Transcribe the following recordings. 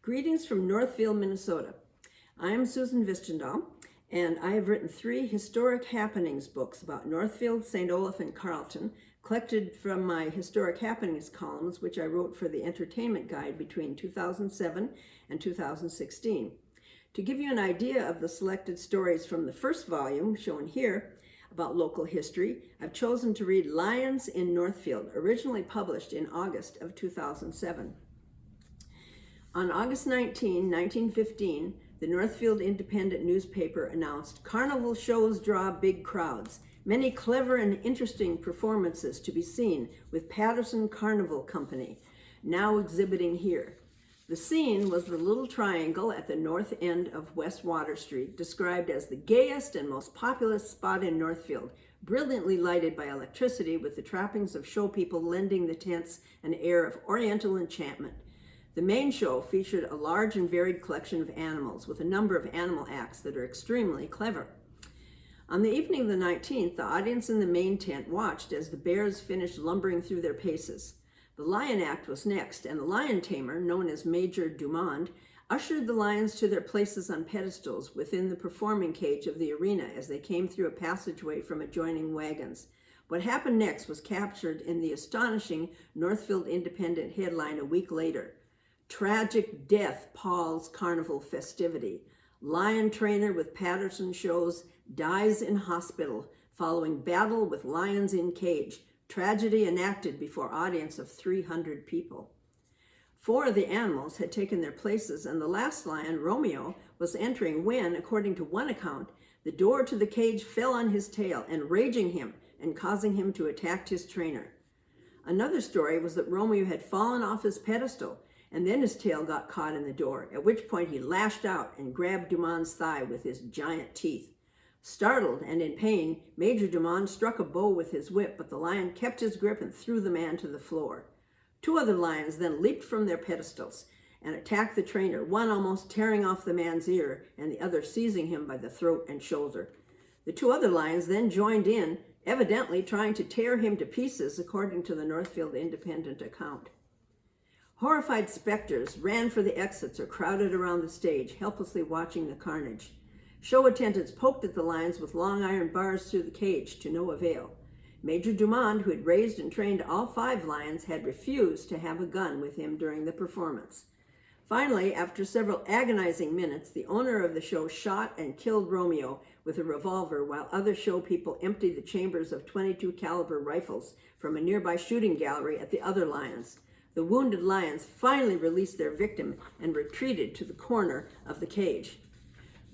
Greetings from Northfield, Minnesota. I am Susan Hvistendahl, and I have written 3 historic happenings books about Northfield, St. Olaf, and Carleton, collected from my historic happenings columns, which I wrote for the Entertainment Guide between 2007 and 2016. To give you an idea of the selected stories from the first volume, shown here, about local history, I've chosen to read Lions in Northfield, originally published in August of 2007. On August 19, 1915, the Northfield Independent newspaper announced, "Carnival shows draw big crowds. Many clever and interesting performances to be seen with Patterson Carnival Company, now exhibiting here." The scene was the little triangle at the north end of West Water Street, described as the gayest and most populous spot in Northfield, brilliantly lighted by electricity with the trappings of show people lending the tents an air of oriental enchantment. The main show featured a large and varied collection of animals with a number of animal acts that are extremely clever. On the evening of the 19th, the audience in the main tent watched as the bears finished lumbering through their paces. The lion act was next, and the lion tamer, known as Major Dumond, ushered the lions to their places on pedestals within the performing cage of the arena as they came through a passageway from adjoining wagons. What happened next was captured in the astonishing Northfield Independent headline a week later. "Tragic death palls carnival festivity. Lion trainer with Patterson shows dies in hospital following battle with lions in cage. Tragedy enacted before audience of 300 people." 4 of the animals had taken their places, and the last lion, Romeo, was entering when, according to one account, the door to the cage fell on his tail, enraging him and causing him to attack his trainer. Another story was that Romeo had fallen off his pedestal, and then his tail got caught in the door, at which point he lashed out and grabbed Dumond's thigh with his giant teeth. Startled and in pain, Major Dumond struck a bow with his whip, but the lion kept his grip and threw the man to the floor. 2 other lions then leaped from their pedestals and attacked the trainer, one almost tearing off the man's ear and the other seizing him by the throat and shoulder. The 2 other lions then joined in, evidently trying to tear him to pieces, according to the Northfield Independent account. Horrified specters ran for the exits or crowded around the stage, helplessly watching the carnage. Show attendants poked at the lions with long iron bars through the cage, to no avail. Major Dumond, who had raised and trained all 5 lions, had refused to have a gun with him during the performance. Finally, after several agonizing minutes, the owner of the show shot and killed Romeo with a revolver, while other show people emptied the chambers of .22 caliber rifles from a nearby shooting gallery at the other lions. The wounded lions finally released their victim and retreated to the corner of the cage.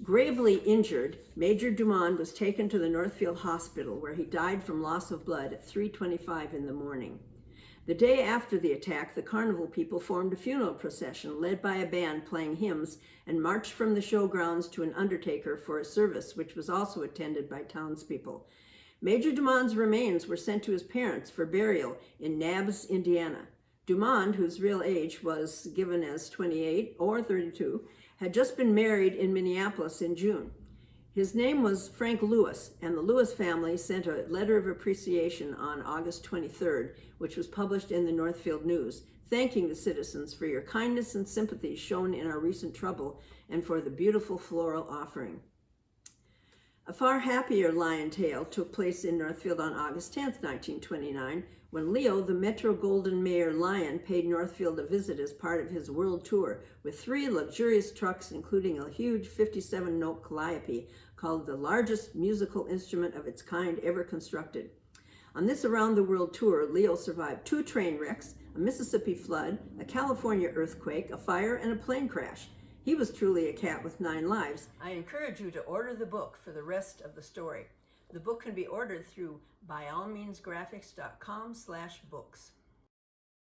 Gravely injured, Major Dumond was taken to the Northfield Hospital, where he died from loss of blood at 3:25 in the morning. The day after the attack, the carnival people formed a funeral procession led by a band playing hymns and marched from the show grounds to an undertaker for a service, which was also attended by townspeople. Major Dumond's remains were sent to his parents for burial in Nabbs, Indiana. Dumond, whose real age was given as 28 or 32, had just been married in Minneapolis in June. His name was Frank Lewis, and the Lewis family sent a letter of appreciation on August 23rd, which was published in the Northfield News, thanking the citizens for your kindness and sympathy shown in our recent trouble and for the beautiful floral offering. A far happier lion tale took place in Northfield on August 10th, 1929, when Leo, the Metro-Goldwyn-Mayer Lion, paid Northfield a visit as part of his world tour with 3 luxurious trucks, including a huge 57-note calliope called the largest musical instrument of its kind ever constructed. On this around-the-world tour, Leo survived 2 train wrecks, a Mississippi flood, a California earthquake, a fire, and a plane crash. He was truly a cat with 9 lives. I encourage you to order the book for the rest of the story. The book can be ordered through byallmeansgraphics.com/books.